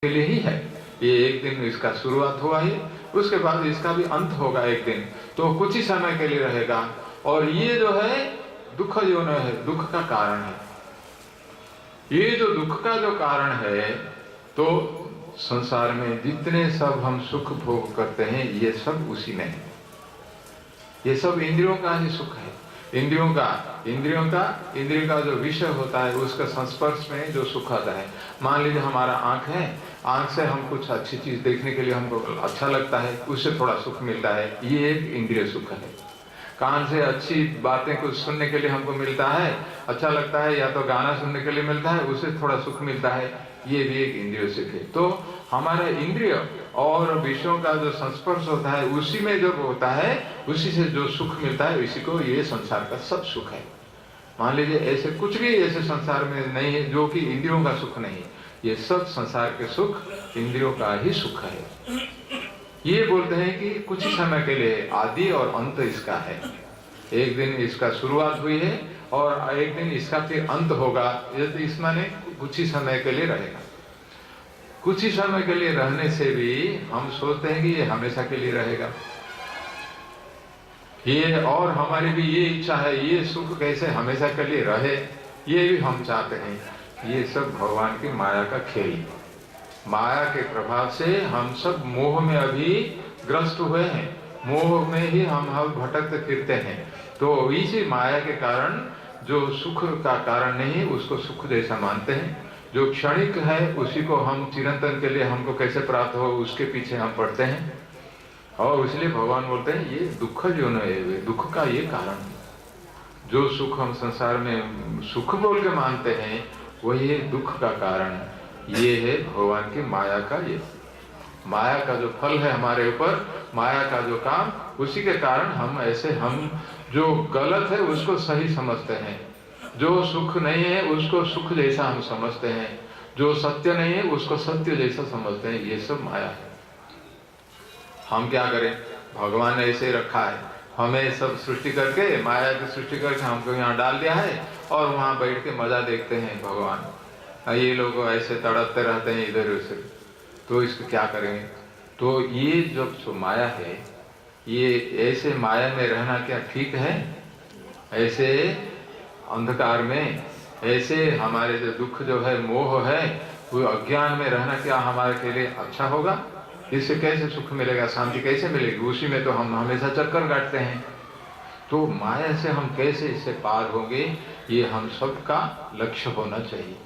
के लिए ही है। ये एक दिन इसका शुरुआत हुआ है, उसके बाद इसका भी अंत होगा एक दिन, तो कुछ ही समय के लिए रहेगा। और ये जो है दुख जो है, दुख का कारण है। ये जो दुख का जो कारण है, तो संसार में जितने सब हम सुख भोग करते हैं ये सब उसी में है। ये सब इंद्रियों का ही सुख है। इंद्रियों का जो विषय होता है उसका संस्पर्श में जो सुख आता है। मान लीजिए हमारा आंख है, आंख से हम कुछ अच्छी चीज देखने के लिए हमको अच्छा लगता है, उससे थोड़ा सुख मिलता है, ये एक इंद्रिय सुख है। कान से अच्छी बातें कुछ सुनने के लिए हमको मिलता है, अच्छा लगता है, या तो गाना सुनने के लिए मिलता है, उससे थोड़ा सुख मिलता है, ये भी एक इंद्रिय सुख है। तो हमारा इंद्रिय और विषयों का जो संस्पर्श होता है उसी में जो होता है, उसी से जो सुख मिलता है, इसी को ये संसार का सब सुख है। मान लीजिए ऐसे कुछ भी ऐसे संसार में नहीं है जो कि इंद्रियों का सुख नहीं, ये सब संसार के सुख इंद्रियों का ही सुख है। ये बोलते हैं कि कुछ ही समय के लिए, आदि और अंत इसका है। एक दिन इसका शुरुआत हुई है और एक दिन इसका फिर अंत होगा। यदि इसमें कुछ ही समय के लिए रहेगा। कुछ ही समय के लिए रहने से भी हम सोचते हैं कि ये हमेशा के लिए रहेगा। ये और हमारी भी ये इच्छा है, ये सुख कैसे हमेशा के लिए रहे, ये भी हम चाहते हैं। ये सब भगवान की माया का खेल। माया के प्रभाव से हम सब मोह में अभी ग्रस्त हुए हैं, मोह में ही हम भटकते फिरते हैं। तो इसी माया के कारण जो सुख का कारण नहीं उसको सुख जैसा मानते हैं, जो क्षणिक है उसी को हम चिरंतन के लिए हमको कैसे प्राप्त हो उसके पीछे हम पड़ते हैं। और इसलिए भगवान बोलते हैं ये दुख जो है, दुख का ये कारण। जो सुख हम संसार में सुख बोल के मानते हैं वही है दुख का कारण। ये है भगवान की माया का, ये माया का जो फल है हमारे ऊपर, माया का जो काम, उसी के कारण हम जो गलत है उसको सही समझते हैं, जो सुख नहीं है उसको सुख जैसा हम समझते हैं, जो सत्य नहीं है उसको सत्य जैसा समझते हैं। ये सब माया है। हम क्या करें, भगवान ने ऐसे रखा है, हमें सब सृष्टि करके, माया की सृष्टि करके हमको यहाँ डाल दिया है और वहां बैठ के मजा देखते हैं भगवान। ये लोग ऐसे तड़पते रहते हैं इधर उधर, तो इसको क्या करेंगे। तो ये जो माया है, ये ऐसे माया में रहना क्या ठीक है? ऐसे अंधकार में, ऐसे हमारे जो दुख जो है, मोह है, वो अज्ञान में रहना क्या हमारे के लिए अच्छा होगा? इससे कैसे सुख मिलेगा, शांति कैसे मिलेगी? उसी में तो हम हमेशा चक्कर काटते हैं। तो माया से हम कैसे इससे पार होंगे, ये हम सबका लक्ष्य होना चाहिए।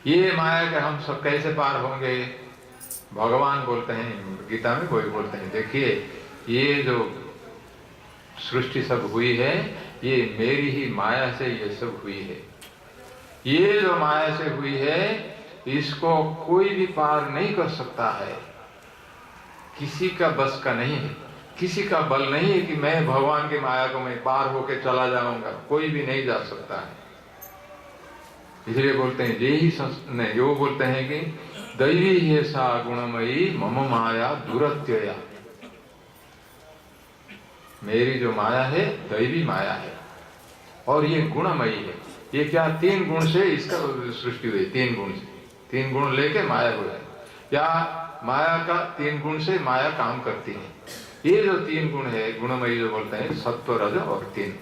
ये माया के हम सब कैसे पार होंगे? भगवान बोलते हैं गीता में, वही बोलते हैं, देखिए ये जो सृष्टि सब हुई है ये मेरी ही माया से ये सब हुई है। ये जो माया से हुई है इसको कोई भी पार नहीं कर सकता है, किसी का बस का नहीं है, किसी का बल नहीं है कि मैं भगवान की माया को मैं पार होके चला जाऊंगा, कोई भी नहीं जा सकता है। इसलिए बोलते हैं यही वो बोलते हैं कि दैवी है सा गुणमयी मम माया दुरत्यया। मेरी जो माया है दैवी माया है और ये गुणमयी है। ये क्या, 3 गुण से इसका सृष्टि हुई, 3 गुण से, 3 गुण लेके माया हुआ है, या माया का 3 गुण से माया काम करती है। ये जो 3 गुण है गुणमयी जो बोलते हैं, सत्व रज और 3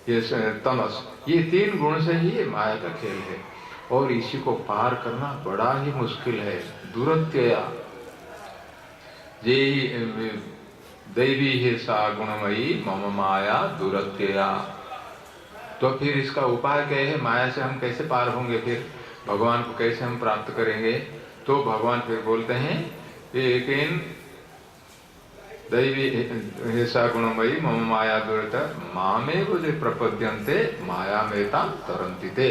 ये तमस, ये 3 गुण से ही ये माया का खेल है और इसी को पार करना बड़ा ही मुश्किल है। दुरत्यया ये दैवी है सा गुणमयी मम माया दुरत्यया। तो फिर इसका उपाय क्या है? माया से हम कैसे पार होंगे, फिर भगवान को कैसे हम प्राप्त करेंगे? तो भगवान फिर बोलते हैं लेकिन दैवी है सा गुणमयी मम माया दुरत्यया मामेव जे प्रपद्यन्ते माया मेता तरन्ति ते।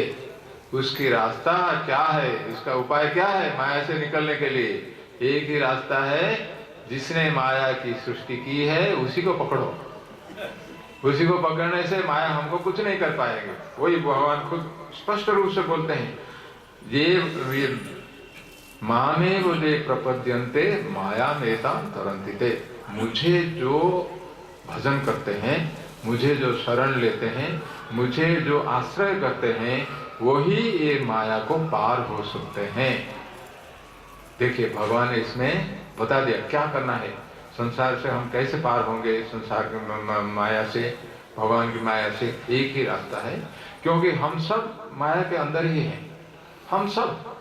उसकी रास्ता क्या है, इसका उपाय क्या है माया से निकलने के लिए? एक ही रास्ता है, जिसने माया की सृष्टि की है उसी को पकड़ो। उसी को पकड़ने से माया हमको कुछ नहीं कर पाएगी। वही भगवान खुद स्पष्ट रूप से बोलते हैं, ये मामे बोले प्रपद्यन्ते माया मेता तरन्ति ते। मुझे जो भजन करते हैं, मुझे जो शरण लेते हैं, मुझे जो आश्रय करते हैं, वही ये माया को पार हो सकते हैं। देखिए भगवान ने इसमें बता दिया क्या करना है, संसार से हम कैसे पार होंगे, संसार की माया से, भगवान की माया से एक ही रास्ता है, क्योंकि हम सब माया के अंदर ही हैं, हम सब,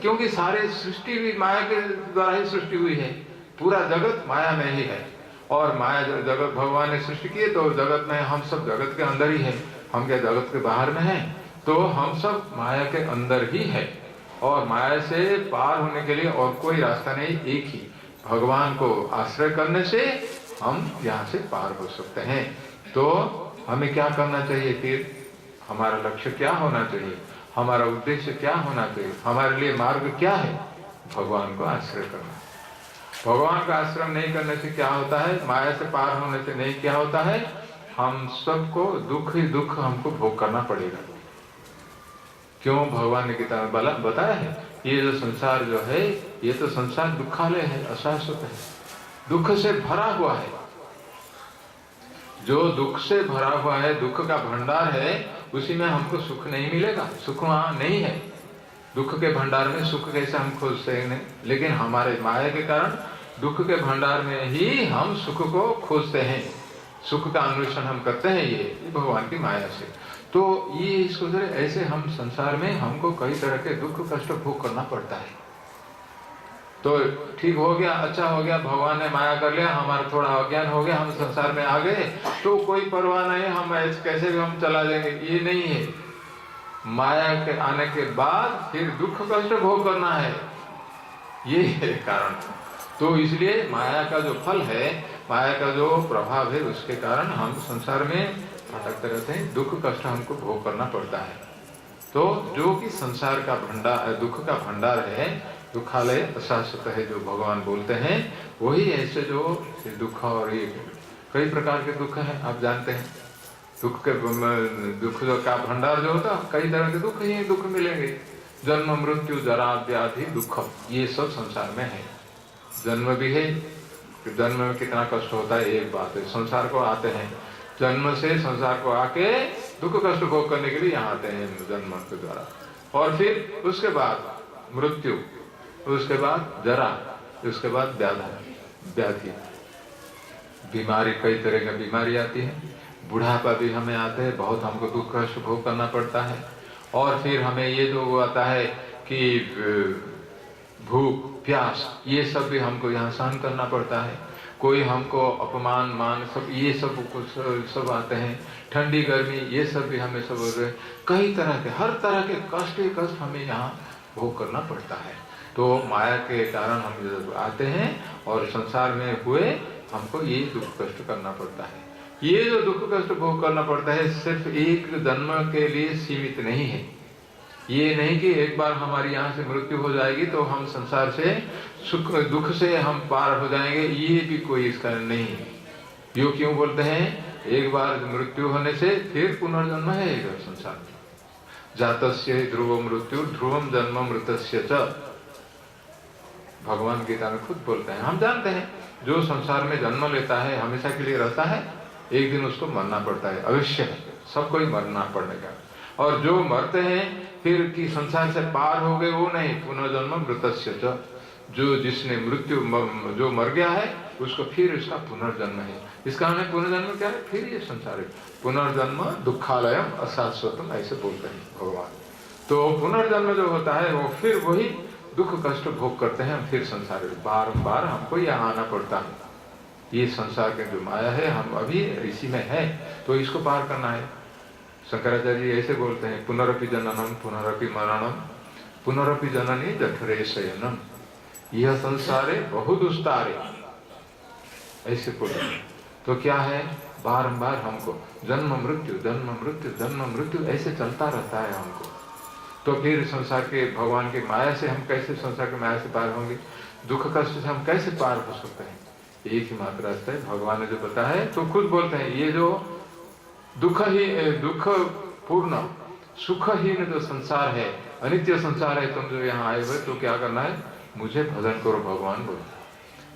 क्योंकि सारे सृष्टि भी माया के द्वारा ही सृष्टि हुई है, पूरा जगत माया में ही है, और माया जगत भगवान ने सृष्टि की है, तो जगत में हम सब जगत के अंदर ही है, हम क्या जगत के बाहर में हैं, तो हम सब माया के अंदर ही है, और माया से पार होने के लिए और कोई रास्ता नहीं, एक ही भगवान को आश्रय करने से हम यहाँ से पार हो सकते हैं। तो हमें क्या करना चाहिए, फिर हमारा लक्ष्य क्या होना चाहिए, हमारा उद्देश्य क्या होना चाहिए, हमारे लिए मार्ग क्या है, भगवान को आश्रय करना। भगवान का आश्रय नहीं करने से क्या होता है, माया से पार होने से नहीं क्या होता है, हम सबको दुख ही दुख हमको भोग करना पड़ेगा। क्यों, भगवान ने गीता में बताया है, ये जो संसार जो है, ये तो संसार दुखालय है, अशाश्वत है, दुख से भरा हुआ है। जो दुख से भरा हुआ है, दुख का भंडार है, उसी में हमको सुख नहीं मिलेगा, सुख वहां नहीं है। दुख के भंडार में सुख कैसे हम खोजते हैं, लेकिन हमारे माया के कारण दुख के भंडार में ही हम सुख को खोजते हैं, सुख का अन्वेषण हम करते हैं, ये भगवान की माया से। तो ये इसको ऐसे हम संसार में हमको कई तरह के दुख कष्ट भोग करना पड़ता है। तो ठीक हो गया, अच्छा हो गया, भगवान ने माया कर लिया, हमारा थोड़ा अज्ञान हो गया, हम संसार में आ गए, तो कोई परवाह नहीं, हम कैसे भी हम चला जाएंगे, ये नहीं है। माया के आने के बाद फिर दुख कष्ट भोग करना है, ये है कारण। तो इसलिए माया का जो फल है, माया का जो प्रभाव है, उसके कारण हम संसार में भटकते रहते हैं, दुख कष्ट हमको भोग करना पड़ता है। तो जो कि संसार का भंडार, दुख का भंडार है, दुखालय अशाश्वत है, जो भगवान बोलते हैं, वही ऐसे जो दुख, और ये कई प्रकार के दुख हैं, आप जानते हैं, दुख के दुख का भंडार जो होता, कई तरह के दुख ही दुख मिलेंगे, जन्म मृत्यु जरा व्याधि दुख, ये सब संसार में है। जन्म भी है, जन्म में कितना कष्ट होता है एक बात है, संसार को आते हैं, जन्म से संसार को आके दुख कष्ट भोग करने के लिए यहाँ आते हैं जन्म के द्वारा, और फिर उसके बाद मृत्यु, उसके बाद जरा, उसके बाद व्याधि, बीमारी, कई तरह की बीमारी आती है, बुढ़ापा भी हमें आते हैं, बहुत हमको दुख कष्ट भोग करना पड़ता है, और फिर हमें ये जो आता है कि भूख प्यास, ये सब भी हमको यहाँ सहन करना पड़ता है, कोई हमको अपमान मान सब, ये सब कुछ सब आते हैं, ठंडी गर्मी, ये सब भी हमें सब कई तरह के, हर तरह के कष्ट ही कष्ट हमें यहाँ भोग करना पड़ता है। तो माया के कारण हम जब आते हैं और संसार में हुए हमको ये दुख कष्ट करना पड़ता है। ये जो दुख कष्ट भोग करना पड़ता है सिर्फ एक जन्म के लिए सीमित नहीं है, ये नहीं कि एक बार हमारी यहाँ से मृत्यु हो जाएगी तो हम संसार से सुख दुख से हम पार हो जाएंगे, ये भी कोई इसका नहीं है। यो क्यों बोलते हैं, एक बार मृत्यु होने से फिर पुनर्जन्म है इधर संसार में, जातस्य ध्रुव मृत्यु ध्रुवम जन्म मृतस्य च, भगवान गीता में खुद बोलते हैं। हम जानते हैं जो संसार में जन्म लेता है हमेशा के लिए रहता है, एक दिन उसको मरना पड़ता है, अवश्य है, सबको ही मरना पड़ेगा। और जो मरते हैं फिर कि संसार से पार हो गए वो नहीं, पुनर्जन्म मृतस्य च, जो जिसने मृत्यु जो मर गया है उसको फिर उसका पुनर्जन्म है। इसका हमें पुनर्जन्म क्या है, फिर ये संसार है, पुनर्जन्म दुखालयम अशाश्वतम, ऐसे बोलते हैं भगवान। तो पुनर्जन्म जो होता है वो फिर वही दुख कष्ट भोग करते हैं, फिर संसार में बार हमको यहाँ आना पड़ता है। ये संसार के जो माया है हम अभी इसी में है, तो इसको पार करना है। शंकराचार्य जी ऐसे बोलते हैं, पुनरपि जननम पुनरपि मरणम पुनरपि जननी जठरे शयनम, यह संसारे बहुदुस्तारे, ऐसे बोलते हैं। तो क्या है, बारंबार हमको जन्म मृत्यु जन्म मृत्यु जन्म मृत्यु ऐसे चलता रहता है हमको। तो फिर संसार के भगवान की माया से हम कैसे संसार की माया से पार होंगे, दुख कष्ट से हम कैसे पार हो सकते हैं, एक ही मात्र रास्ता है, भगवान ने जो बताया है। तो खुद बोलते हैं, ये जो दुख पूर्ण सुखहीन जो संसार है, अनित्य संसार है, तुम जो यहाँ आए हुए तो क्या करना है, मुझे भजन करो, भगवान बोलो,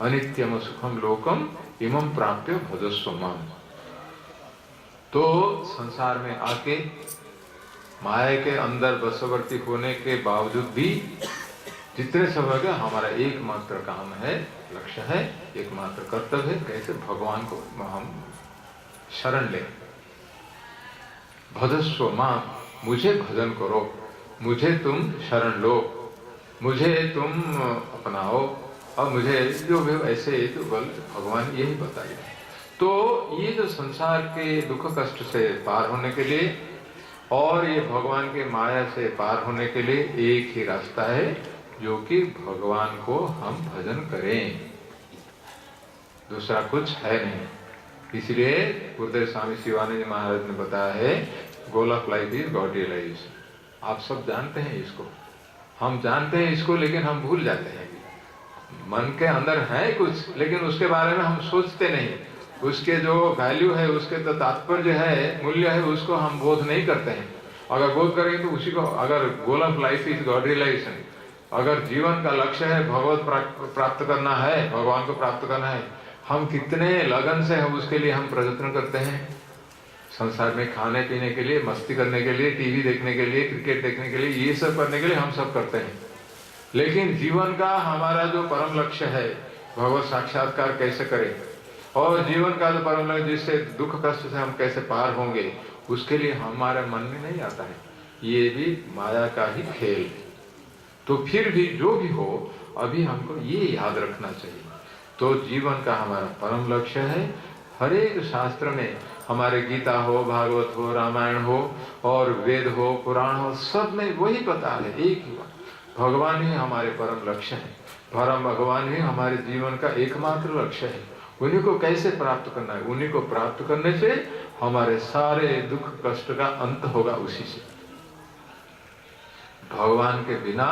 अनित्यम सुखम लोकम इमं प्राप्य भजस्व माम। तो संसार में आके माया के अंदर बसवर्ती होने के बावजूद भी जितने सब हो गया, हमारा एकमात्र काम है, लक्ष्य है, एकमात्र कर्तव्य है, कैसे भगवान को हम शरण लें। भजस्व मां, मुझे भजन करो, मुझे तुम शरण लो, मुझे तुम अपनाओ, और मुझे जो भी ऐसे तो बल भगवान यही बताइए। तो ये जो संसार के दुख कष्ट से पार होने के लिए और ये भगवान के माया से पार होने के लिए एक ही रास्ता है, जो कि भगवान को हम भजन करें, दूसरा कुछ है नहीं। इसलिए गुरुदेव स्वामी शिवानंद महाराज ने बताया है, goal of life is God realization. आप सब जानते हैं इसको, हम जानते हैं इसको, लेकिन हम भूल जाते हैं। मन के अंदर है कुछ, लेकिन उसके बारे में हम सोचते नहीं, उसके जो वैल्यू है, उसके तो तात्पर्य है, मूल्य है, उसको हम बोध नहीं करते हैं। अगर बोध करेंगे तो उसी को, अगर goal of life is God realization, अगर जीवन का लक्ष्य है भगवत प्राप्त करना है, भगवान को प्राप्त करना है, हम कितने लगन से हम उसके लिए हम प्रयत्न करते हैं। संसार में खाने पीने के लिए, मस्ती करने के लिए, टीवी देखने के लिए, क्रिकेट देखने के लिए, ये सब करने के लिए हम सब करते हैं। लेकिन जीवन का हमारा जो परम लक्ष्य है, भगवत साक्षात्कार कैसे करें, और जीवन का जो परम लक्ष्य जिससे दुख कष्ट से हम कैसे पार होंगे, उसके लिए हमारे मन में नहीं आता है। ये भी माया का ही खेल। तो फिर भी जो भी हो, अभी हमको ये याद रखना चाहिए। तो जीवन का हमारा परम लक्ष्य है। हर एक शास्त्र में, हमारे गीता हो, भागवत हो, रामायण हो, और वेद हो, पुराण हो, सब में वही पता है, एक ही बात, भगवान ही हमारे परम लक्ष्य है। परम भगवान ही हमारे जीवन का एकमात्र लक्ष्य है। उन्हीं को कैसे प्राप्त करना है, उन्हीं को प्राप्त करने से हमारे सारे दुख कष्ट का अंत होगा उसी से। भगवान के बिना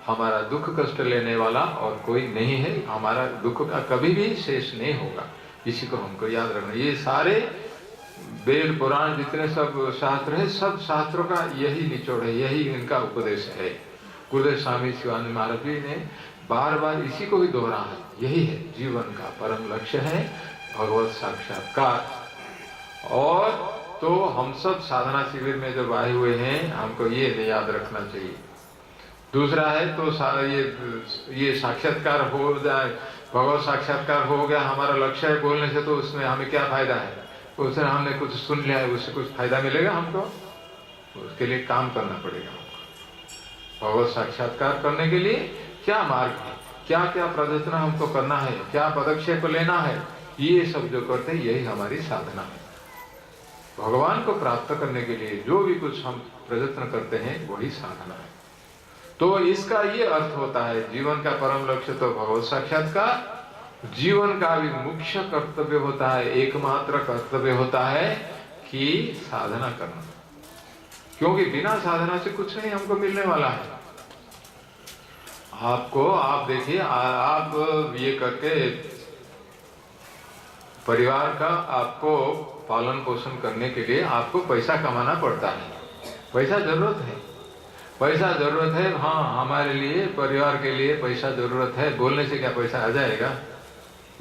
हमारा दुख कष्ट लेने वाला और कोई नहीं है, हमारा दुख का कभी भी शेष नहीं होगा। इसी को हमको याद रखना। ये सारे वेद पुराण जितने सब शास्त्र है, सब शास्त्रों का यही निचोड़ है, यही इनका उपदेश है। गुरुदेव स्वामी शिवानंद महाराज जी ने बार बार इसी को ही दोहरा है। यही है जीवन का परम लक्ष्य है, भगवत साक्षात्कार। और तो हम सब साधना शिविर में जब आए हुए हैं, हमको ये याद रखना चाहिए। दूसरा है तो ये साक्षात्कार हो जाए, भगवत साक्षात्कार हो गया, हमारा लक्ष्य है बोलने से, तो उसमें हमें क्या फायदा है? उससे हमने कुछ सुन लिया है, उससे कुछ फायदा मिलेगा हमको? उसके लिए काम करना पड़ेगा हमको। भगवत साक्षात्कार करने के लिए क्या मार्ग है, क्या क्या प्रयत्न हमको करना है, क्या पदक्षेप लेना है, ये सब जो करते हैं यही हमारी साधना है। भगवान को प्राप्त करने के लिए जो भी कुछ हम प्रयत्न करते हैं वही साधना है। तो इसका ये अर्थ होता है, जीवन का परम लक्ष्य तो भगवत साक्षात्कार, जीवन का भी मुख्य कर्तव्य होता है, एकमात्र कर्तव्य होता है कि साधना करना। क्योंकि बिना साधना से कुछ नहीं हमको मिलने वाला है। आपको, आप देखिए, आप ये करके परिवार का आपको पालन पोषण करने के लिए आपको पैसा कमाना पड़ता है। पैसा जरूरत है, पैसा जरूरत है। हाँ, हमारे लिए, परिवार के लिए पैसा जरूरत है। बोलने से क्या पैसा आ जाएगा?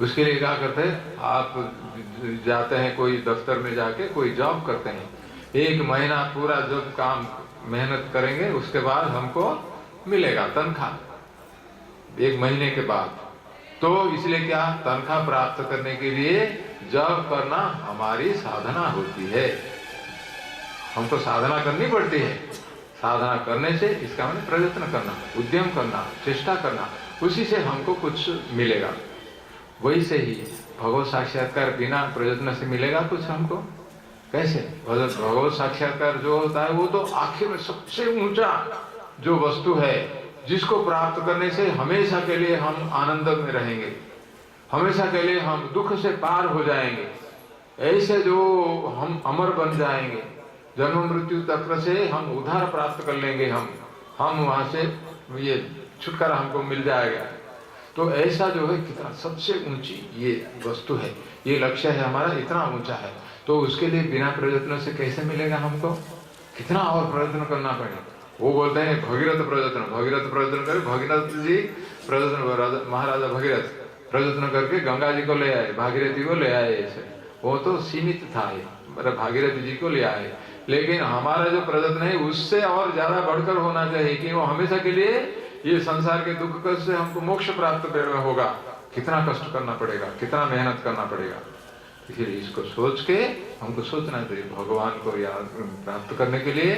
उसके लिए क्या करते हैं, आप जाते हैं कोई दफ्तर में, जाके कोई जॉब करते हैं, 1 महीना पूरा जब काम मेहनत करेंगे, उसके बाद हमको मिलेगा तनख्वाह 1 महीने के बाद। तो इसलिए क्या, तनख्वाह प्राप्त करने के लिए जॉब करना हमारी साधना होती है। हमको साधना करनी पड़ती है। साधना करने से इसका मतलब प्रयत्न करना, उद्यम करना, चेष्टा करना, उसी से हमको कुछ मिलेगा। वैसे ही भगवत साक्षात्कार बिना प्रयत्न से मिलेगा कुछ हमको? कैसे? भगवत साक्षात्कार जो होता है वो तो आखिर में सबसे ऊंचा जो वस्तु है, जिसको प्राप्त करने से हमेशा के लिए हम आनंद में रहेंगे, हमेशा के लिए हम दुख से पार हो जाएंगे, ऐसे जो हम अमर बन जाएंगे, जन्म मृत्यु चक्र से हम उद्धार प्राप्त कर लेंगे, हम वहां से ये छुटकारा हमको मिल जाएगा। तो ऐसा जो है कितना सबसे ऊंची ये वस्तु है, ये लक्ष्य है हमारा, इतना ऊंचा है। तो उसके लिए बिना प्रयत्न से कैसे मिलेगा हमको? कितना और प्रयत्न करना पड़ेगा। वो बोलते हैं भगीरथ प्रयत्न करे। भगीरथ जी प्रयत्न, महाराजा भगीरथ प्रयत्न करके गंगा जी को ले आए, भागीरथी को ले आए। ऐसे वो तो सीमित था, भागीरथी जी को ले आए। लेकिन हमारा जो प्रयत्न है उससे और ज्यादा बढ़कर होना चाहिए कि वो हमेशा के लिए ये संसार के दुख कष्ट से हमको मोक्ष प्राप्त होगा, कितना कष्ट करना पड़ेगा, कितना मेहनत करना पड़ेगा। इसलिए इसको सोच के हमको सोचना चाहिए भगवान को याद प्राप्त करने के लिए,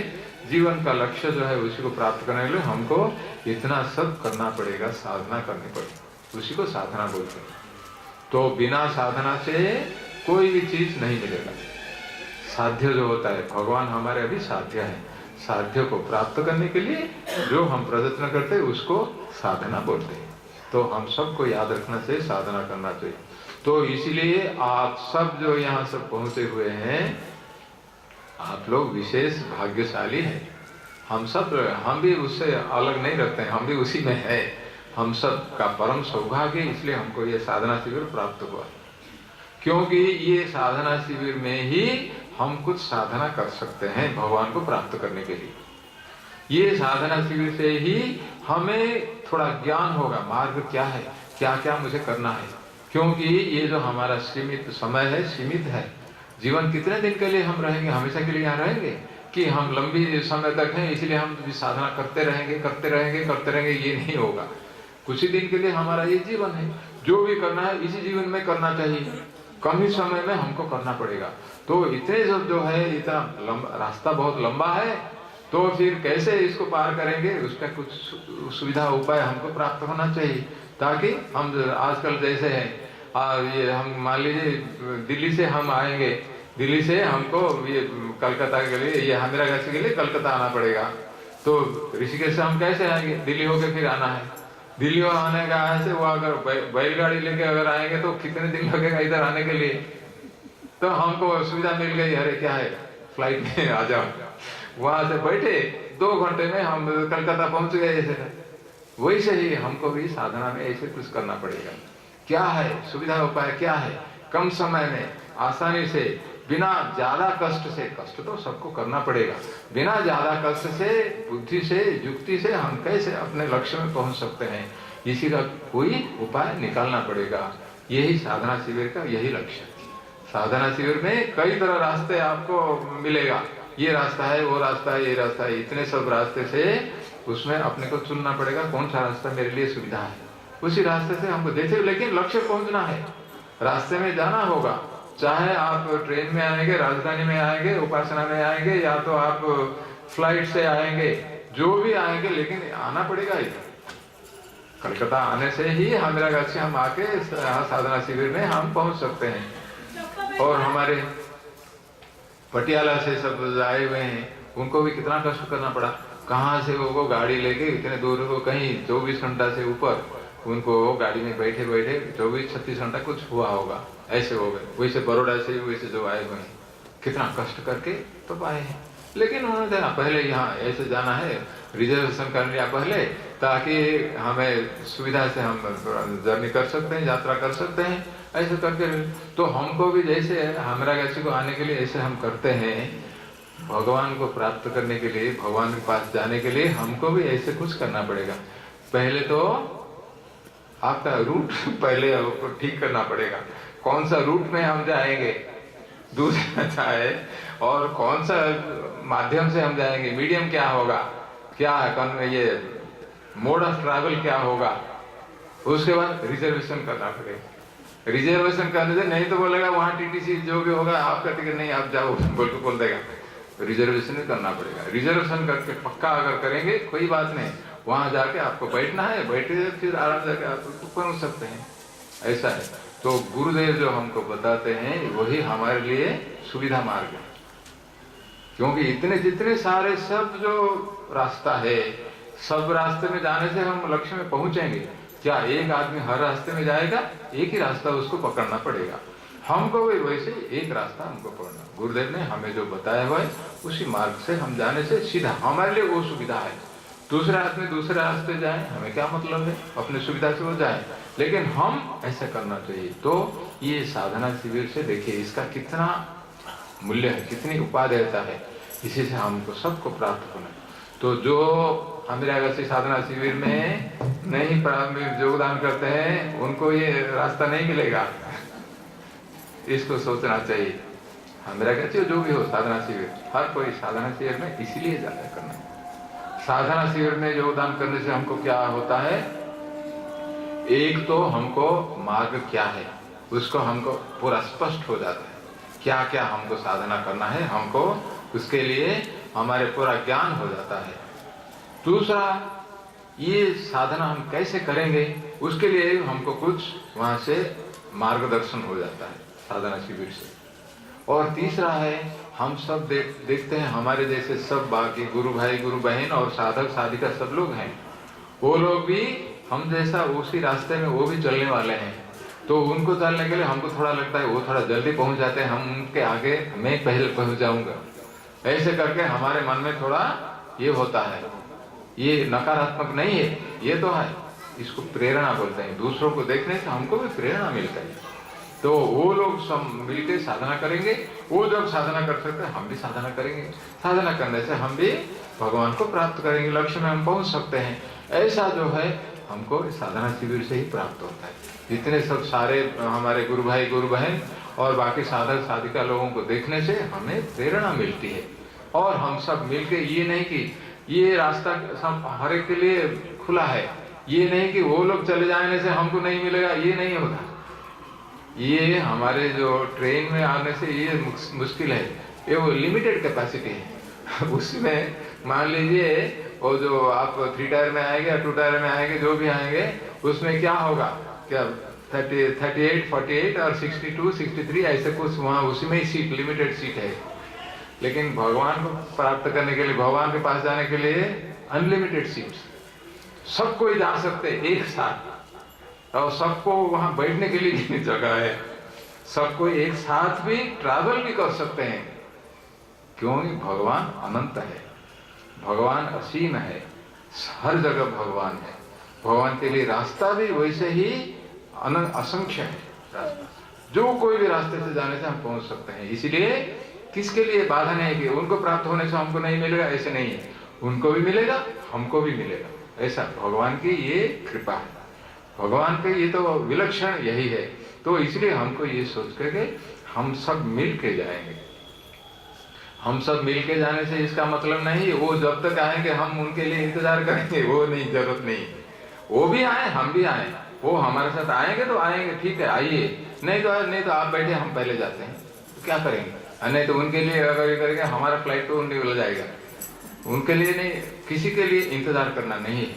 जीवन का लक्ष्य जो है उसी को प्राप्त करने के लिए हमको इतना सब करना पड़ेगा, साधना करनी पड़ेगी, उसी को साधना बोलते हैं। तो बिना साधना से कोई भी चीज नहीं मिलेगा। साध्य जो होता है, भगवान हमारे अभी साध्य है, साध्य को प्राप्त करने के लिए जो हम प्रयत्न करते हैं उसको साधना बोलते हैं। तो हम सबको याद रखना चाहिए, साधना करना चाहिए। तो इसीलिए आप सब जो यहाँ सब पहुंचे हुए हैं, आप लोग विशेष भाग्यशाली हैं। हम भी उससे अलग नहीं रखते हैं, हम भी उसी में है। हम सब का परम सौभाग्य, इसलिए हमको ये साधना शिविर प्राप्त हुआ, क्योंकि ये साधना शिविर में ही हम कुछ साधना कर सकते हैं भगवान को प्राप्त करने के लिए। ये साधना शिविर से ही हमें थोड़ा ज्ञान होगा, मार्ग क्या है, क्या क्या मुझे करना है। क्योंकि ये जो हमारा सीमित समय है, सीमित है। जीवन कितने दिन के लिए हम रहेंगे, हमेशा के लिए यहाँ रहेंगे कि हम लंबी समय तक हैं, इसलिए हम साधना करते रहेंगे करते रहेंगे करते रहेंगे, ये नहीं होगा। कुछ ही दिन के लिए हमारा ये जीवन है, जो भी करना है इसी जीवन में करना चाहिए, कम ही समय में हमको करना पड़ेगा। तो इतने जो है, इतना रास्ता बहुत लंबा है, तो फिर कैसे इसको पार करेंगे, उसका कुछ सुविधा उपाय हमको प्राप्त होना चाहिए, ताकि हम आजकल जैसे हैं, ये हम मान लीजिए दिल्ली से हम आएंगे, दिल्ली से हमको ये कलकत्ता के लिए, ये हमीरागंज के लिए कलकत्ता आना पड़ेगा। तो ऋषिकेश से हम कैसे आएंगे, दिल्ली होके फिर आना है। दिल्ली आने का ऐसे वो अगर बैलगाड़ी लेके अगर आएंगे तो कितने दिन लगेगा इधर आने के लिए। तो हमको सुविधा मिल गई, अरे क्या है, फ्लाइट में आ जाओ, वहां से बैठे 2 घंटे में हम कलकत्ता पहुंच गए। ऐसे वैसे ही हमको भी साधना में ऐसे कुछ करना पड़ेगा। क्या है सुविधा उपाय, क्या है कम समय में आसानी से, बिना ज्यादा कष्ट से, कष्ट तो सबको करना पड़ेगा, बिना ज्यादा कष्ट से, बुद्धि से, युक्ति से हम कैसे अपने लक्ष्य में पहुंच सकते हैं, इसी का कोई उपाय निकालना पड़ेगा। यही साधना शिविर का यही लक्ष्य है। साधना शिविर में कई तरह रास्ते आपको मिलेगा, ये रास्ता है, वो रास्ता है, ये रास्ता है, इतने सब रास्ते से उसमें अपने को चुनना पड़ेगा कौन सा रास्ता मेरे लिए सुविधा है, उसी रास्ते से हमको जैसे, लेकिन लक्ष्य पहुंचना है, रास्ते में जाना होगा। चाहे आप ट्रेन में आएंगे, राजधानी में आएंगे, उपासना में आएंगे, या तो आप फ्लाइट से आएंगे, जो भी आएंगे, लेकिन आना पड़ेगा इधर। कलकत्ता आने से ही हमीरागंज से हम आके साधना शिविर में हम पहुंच सकते हैं। और हमारे पटियाला से सब आए हुए हैं, उनको भी कितना कष्ट करना पड़ा, कहाँ से वो गाड़ी लेके इतने दूर को, कहीं 24 घंटा से ऊपर उनको गाड़ी में बैठे बैठे 24-36 घंटा कुछ हुआ होगा, ऐसे हो गए। वैसे बड़ौदा से वैसे जो आए हुए हैं, कितना कष्ट करके तो आए हैं। लेकिन उन्होंने देखा पहले यहाँ ऐसे जाना है, रिजर्वेशन कर लिया पहले, ताकि हमें सुविधा से हम जर्नी कर सकते हैं, यात्रा कर सकते हैं, ऐसे करके। तो हमको भी जैसे हमीरागंज को आने के लिए ऐसे हम करते हैं, भगवान को प्राप्त करने के लिए, भगवान के पास जाने के लिए हमको भी ऐसे कुछ करना पड़ेगा। पहले तो आपका रूट पहले ठीक करना पड़ेगा, कौन सा रूट में हम जाएंगे, दूसरा चाहे, और कौन सा माध्यम से हम जाएंगे, मीडियम क्या होगा, क्या है, ये मोड ऑफ ट्रैवल क्या होगा। उसके बाद रिजर्वेशन करना पड़ेगा। रिजर्वेशन करने से नहीं तो बोलेगा वहां टीटीसी जो भी होगा, आपका टिकट नहीं, आप जाओ बोल देगा। रिजर्वेशन भी करना पड़ेगा। रिजर्वेशन करके पक्का अगर करेंगे कोई बात नहीं, वहां जाके आपको बैठना है, बैठे फिर आराम जाके आप पहुंच सकते हैं, ऐसा है। तो गुरुदेव जो हमको बताते हैं वही हमारे लिए सुविधा मार्ग है, क्योंकि इतने जितने सारे सब जो रास्ता है, सब रास्ते में जाने से हम लक्ष्य में पहुंचेंगे क्या? एक आदमी हर रास्ते में जाएगा? एक ही रास्ता उसको पकड़ना पड़ेगा। हमको भी वैसे एक रास्ता हमको पकड़ना, गुरुदेव ने हमें जो बताया हुआ है उसी मार्ग से हम जाने से सीधा हमारे लिए वो सुविधा है। दूसरे आदमी दूसरे रास्ते जाए, हमें क्या मतलब है, अपनी सुविधा से वो जाए, लेकिन हम ऐसा करना चाहिए। तो ये साधना शिविर से देखिए इसका कितना मूल्य है, कितनी उपादेयता है, इसी से हमको सबको प्राप्त होना। तो जो हमीरागंज साधना शिविर में नहीं योगदान करते हैं उनको ये रास्ता नहीं मिलेगा, इसको सोचना चाहिए। हमीरागंज जो भी हो साधना शिविर, हर कोई साधना शिविर में इसीलिए जाता करना, साधना शिविर में योगदान करने से हमको क्या होता है, एक तो हमको मार्ग क्या है उसको हमको पूरा स्पष्ट हो जाता है, क्या क्या हमको साधना करना है, हमको उसके लिए हमारे पूरा ज्ञान हो जाता है। दूसरा, ये साधना हम कैसे करेंगे उसके लिए हमको कुछ वहां से मार्गदर्शन हो जाता है साधना शिविर से। और तीसरा है, हम सब देखते हैं हमारे जैसे सब बाकी गुरु भाई गुरु बहन और साधक साधिका सब लोग हैं, वो लोग भी हम जैसा उसी रास्ते में वो भी चलने वाले हैं। तो उनको चलने के लिए हमको थोड़ा लगता है वो थोड़ा जल्दी पहुंच जाते हैं, हम उनके आगे मैं पहले पहुंच जाऊंगा, ऐसे करके हमारे मन में थोड़ा ये होता है। ये नकारात्मक नहीं है, ये तो है, इसको प्रेरणा बोलते हैं। दूसरों को देखने से हमको भी प्रेरणा मिलता है। तो वो लोग सब मिलकर साधना करेंगे, वो जब साधना कर सकते हैं हम भी साधना करेंगे, साधना करने से हम भी भगवान को प्राप्त करेंगे, लक्ष्य में हम पहुंच सकते हैं। ऐसा जो है हमको साधना शिविर से ही प्राप्त होता है। जितने सब सारे हमारे गुरु भाई गुरु बहन और बाकी साधक साधिका लोगों को देखने से हमें प्रेरणा मिलती है। और हम सब मिलके, ये नहीं कि ये रास्ता सब हर एक के लिए खुला है, ये नहीं कि वो लोग चले जाने से हमको नहीं मिलेगा, ये नहीं होता। ये हमारे जो ट्रेन में आने से ये मुश्किल है, ये वो लिमिटेड कैपेसिटी है। उसमें मान लीजिए वो जो आप 3 टायर में आएंगे या 2 टायर में आएंगे, जो भी आएंगे उसमें क्या होगा, क्या 38, 48 और 62, 63 ऐसे कुछ वहाँ उसी में ही सीट, लिमिटेड सीट है। लेकिन भगवान को प्राप्त करने के लिए, भगवान के पास जाने के लिए अनलिमिटेड सीट्स, सब कोई जा सकते एक साथ, और सबको वहां बैठने के लिए भी जगह है, सबको एक साथ भी ट्रैवल भी कर सकते हैं, क्योंकि भगवान अनंत है, भगवान असीम है, हर जगह भगवान है। भगवान के लिए रास्ता भी वैसे ही असंख्य है रास्ता, जो कोई भी रास्ते से जाने से हम पहुंच सकते हैं। इसलिए किसके लिए बाधा नहीं कि उनको प्राप्त होने से हमको नहीं मिलेगा, ऐसे नहीं है, उनको भी मिलेगा हमको भी मिलेगा, ऐसा भगवान की ये कृपा है। भगवान के ये तो विलक्षण यही है। तो इसलिए हमको ये सोच करके हम सब मिल के जाएंगे। हम सब मिल के जाने से इसका मतलब नहीं वो जब तक आएंगे हम उनके लिए इंतजार करेंगे, वो नहीं, जरूरत नहीं। वो भी आए हम भी आए, वो हमारे साथ आएंगे तो आएंगे, ठीक है आइए, नहीं तो आप बैठे हम पहले जाते हैं, तो क्या करेंगे? नहीं तो उनके लिए अगर ये करेंगे हमारा फ्लाइट तो निकल जाएगा। उनके लिए नहीं, किसी के लिए इंतजार करना नहीं है,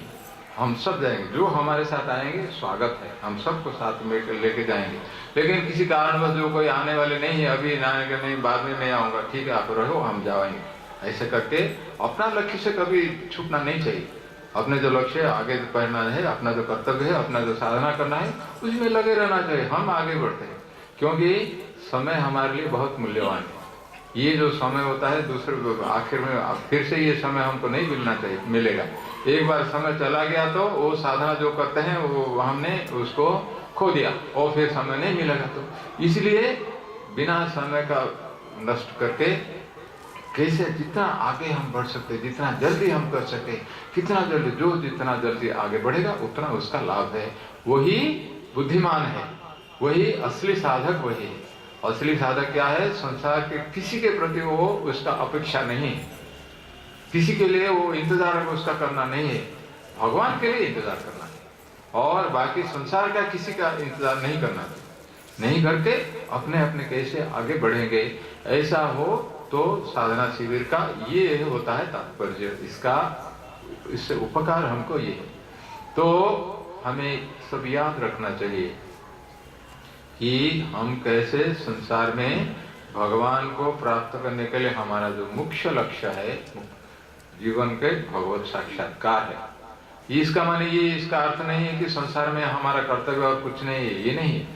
हम सब जाएंगे। जो हमारे साथ आएंगे स्वागत है, हम सबको साथ में लेके जाएंगे। लेकिन किसी कारणवश जो कोई आने वाले नहीं है, अभी ना आएंगे, नहीं बाद में मैं आऊंगा, ठीक है आप रहो हम जाएंगे, ऐसे करके अपना लक्ष्य से कभी छूटना नहीं चाहिए। अपने जो लक्ष्य आगे बढ़ना है, अपना जो कर्तव्य है, अपना जो साधना करना है, उसमें लगे रहना चाहिए। हम आगे बढ़ते हैं क्योंकि समय हमारे लिए बहुत मूल्यवान है। ये जो समय होता है दूसरे आखिर में फिर से ये समय हमको नहीं मिलना चाहिए, मिलेगा। एक बार समय चला गया तो वो साधना जो करते हैं वो हमने उसको खो दिया और फिर समय नहीं मिलेगा। तो इसलिए बिना समय का नष्ट करके कैसे जितना आगे हम बढ़ सकते, जितना जल्दी हम कर सके, कितना जल्दी, जो जितना जल्दी आगे बढ़ेगा उतना उसका लाभ है। वही बुद्धिमान है, वही असली साधक वही है। असली साधक क्या है? संसार के किसी के प्रति वो उसका अपेक्षा नहीं है, किसी के लिए वो इंतजार उसका करना नहीं है, भगवान के लिए इंतजार करना है। और बाकी संसार का किसी का इंतजार नहीं करना है, नहीं करके अपने अपने कैसे आगे बढ़ेंगे ऐसा हो। तो साधना शिविर का ये होता है तात्पर्य, इससे उपकार हमको ये है। तो हमें सब याद रखना चाहिए कि हम कैसे संसार में भगवान को प्राप्त करने के लिए हमारा जो मुख्य लक्ष्य है जीवन के भगवत साक्षात्कार है। इसका माने ये इसका अर्थ नहीं है कि संसार में हमारा कर्तव्य और कुछ नहीं है, ये नहीं है।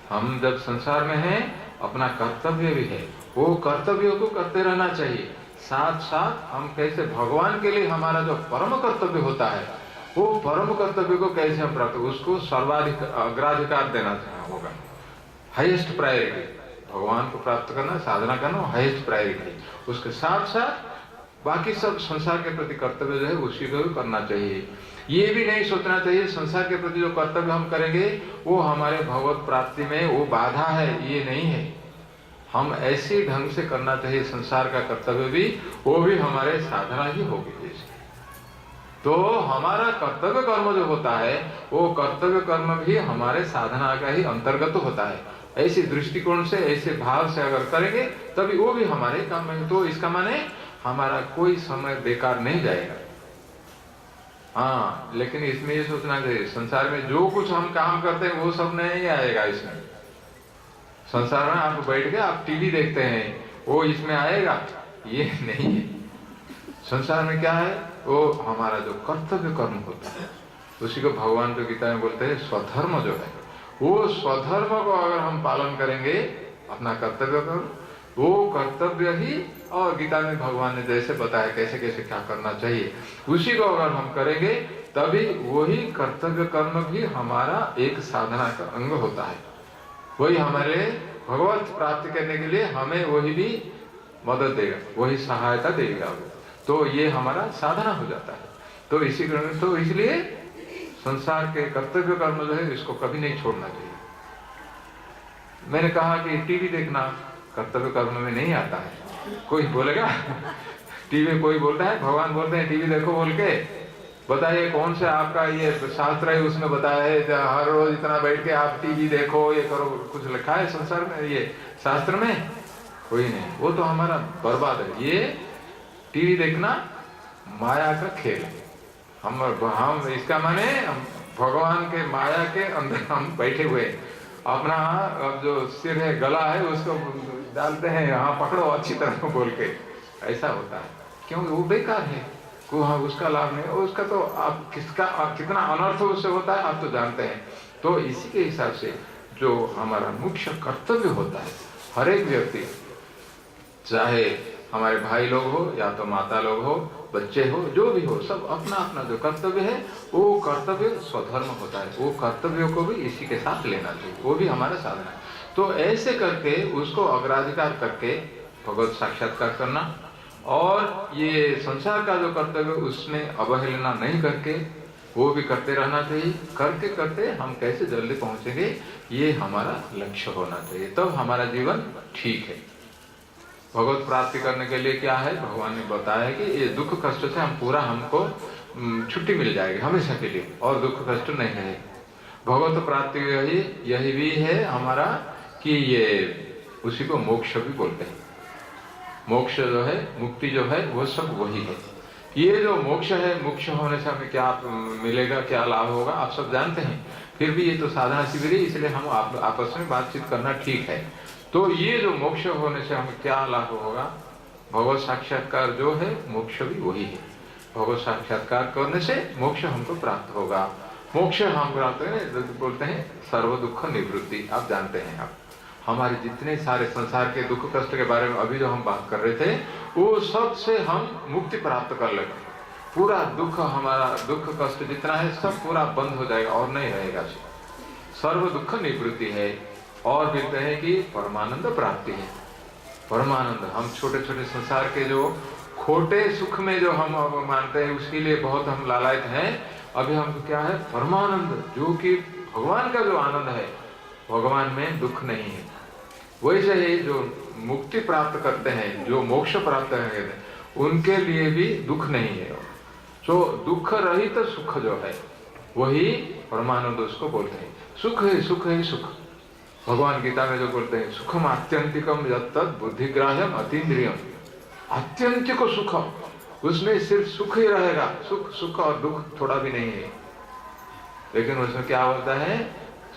हम जब संसार में हैं अपना कर्तव्य भी है, वो कर्तव्यों को करते रहना चाहिए। साथ साथ हम कैसे भगवान के लिए हमारा जो परम कर्तव्य होता है वो परम कर्तव्य को कैसे हम प्राप्त, उसको सर्वाधिक अग्राधिकार देना होगा, हाईएस्ट प्रायोरिटी। भगवान को प्राप्त करना, साधना करना हाईएस्ट प्रायोरिटी। उसके साथ साथ बाकी सब संसार के प्रति कर्तव्य जो है उसी को भी करना चाहिए। ये भी नहीं सोचना चाहिए संसार के प्रति जो कर्तव्य हम करेंगे वो हमारे भगवत प्राप्ति में वो बाधा है, ये नहीं है। हम ऐसे ढंग से करना चाहिए संसार का कर्तव्य भी, वो भी हमारे साधना ही होगी। तो हमारा कर्तव्य कर्म जो होता है वो कर्तव्य कर्म भी हमारे साधना का ही अंतर्गत होता है। ऐसी दृष्टिकोण से, ऐसे भाव से अगर करेंगे तभी वो भी हमारे काम में। तो इसका माने हमारा कोई समय बेकार नहीं जाएगा। हाँ, लेकिन इसमें ये सोचना चाहिए संसार में जो कुछ हम काम करते हैं वो सब नहीं आएगा इसमें। संसार में आप बैठ के आप टीवी देखते हैं वो इसमें आएगा, ये नहीं है। संसार में क्या है, वो हमारा जो कर्तव्य कर्म होता है उसी को भगवान तो गीता में बोलते हैं स्वधर्म जो है, वो स्वधर्म को अगर हम पालन करेंगे, अपना कर्तव्य कर्म, वो कर्तव्य ही, और गीता में भगवान ने जैसे बताया कैसे कैसे क्या करना चाहिए उसी को अगर हम करेंगे तभी वही कर्तव्य कर्म भी हमारा एक साधना का अंग होता है। वही हमारे भगवत प्राप्ति करने के लिए हमें वही भी मदद देगा, वही सहायता देगा, तो ये हमारा साधना हो जाता है। तो इसी कारण तो इसलिए संसार के कर्तव्य कर्म जो है इसको कभी नहीं छोड़ना चाहिए। मैंने कहा कि टीवी देखना कर्तव्य कर्म में नहीं आता है। कोई बोलेगा टीवी, कोई बोलता है भगवान बोलते हैं टीवी देखो बोल के, बताइए कौन से आपका ये शास्त्र है उसमें बताया है हर रोज इतना बैठ के आप टीवी देखो ये करो, कुछ लिखा है संसार में ये शास्त्र में? कोई नहीं। वो तो हमारा बर्बाद है। ये टीवी देखना माया का खेल है। हम इसका माने भगवान के माया के अंदर हम बैठे हुए, अपना जो सिर है गला है उसको डालते हैं, हाँ पकड़ो अच्छी तरह बोल के, ऐसा होता है। क्योंकि वो बेकार है, को हाँ उसका लाभ नहीं, उसका तो आप कितना अनर्थ उससे होता है आप तो जानते हैं। तो इसी के हिसाब से जो हमारा मुख्य कर्तव्य होता है, हर एक व्यक्ति, चाहे हमारे भाई लोग हो या तो माता लोग हो, बच्चे हो, जो भी हो, सब अपना अपना जो कर्तव्य है वो कर्तव्य स्वधर्म होता है। वो कर्तव्यों को भी इसी के साथ लेना चाहिए, वो भी हमारा साधना है। तो ऐसे करके उसको अग्राधिकार करके भगवत साक्षात्कार करना, और ये संसार का जो कर्तव्य उसमें अवहेलना नहीं करके वो भी करते रहना चाहिए। करते करते हम कैसे जल्दी पहुंचेंगे ये हमारा लक्ष्य होना चाहिए, तब हमारा जीवन ठीक है। भगवत प्राप्ति करने के लिए क्या है, भगवान ने बताया कि ये दुख कष्ट से हम पूरा, हमको छुट्टी मिल जाएगी हमेशा के लिए, और दुख कष्ट नहीं है। भगवत प्राप्ति यही भी है हमारा कि ये उसी को मोक्ष भी बोलते हैं। मोक्ष जो है, मुक्ति जो है, वो सब वही है। ये जो मोक्ष है, मोक्ष होने से हमें क्या मिलेगा, क्या लाभ होगा, आप सब जानते हैं। फिर भी ये तो साधना शिविर है, इसलिए हम आपस में बातचीत करना ठीक है। तो ये जो मोक्ष होने से हमें क्या लाभ होगा, भगवत साक्षात्कार जो है मोक्ष भी वही है। भगवत साक्षात्कार करने से मोक्ष हमको प्राप्त होगा। मोक्ष हम प्राप्त बोलते हैं सर्व दुख निवृत्ति। आप जानते हैं, आप हमारे जितने सारे संसार के दुख कष्ट के बारे में अभी जो हम बात कर रहे थे, वो सब से हम मुक्ति प्राप्त कर लेंगे। पूरा दुख, हमारा दुख कष्ट जितना है सब पूरा बंद हो जाएगा और नहीं रहेगा। सर्व दुख निवृत्ति है। और कहते हैं कि परमानंद प्राप्ति है। परमानंद, हम छोटे छोटे संसार के जो खोटे सुख में जो हम मानते हैं उसके लिए बहुत हम लालायित हैं। अभी हमको क्या है, परमानंद, जो कि भगवान का जो आनंद है, भगवान में दुख नहीं है। वैसे ही जो मुक्ति प्राप्त करते हैं, जो मोक्ष प्राप्त करते हैं, उनके लिए भी दुख नहीं है। तो दुख रहित सुख जो है वही परमानंद उसको बोलते हैं। सुख है, सुख है, सुख। भगवान गीता में जो बोलते हैं, सुखम आत्यंतिकम यत्तद् बुद्धिग्राह्यम अतीन्द्रियम। आत्यंतिक सुख, उसमें सिर्फ सुख ही रहेगा। सुख, सुख और दुख थोड़ा भी नहीं है। लेकिन उसमें क्या होता है,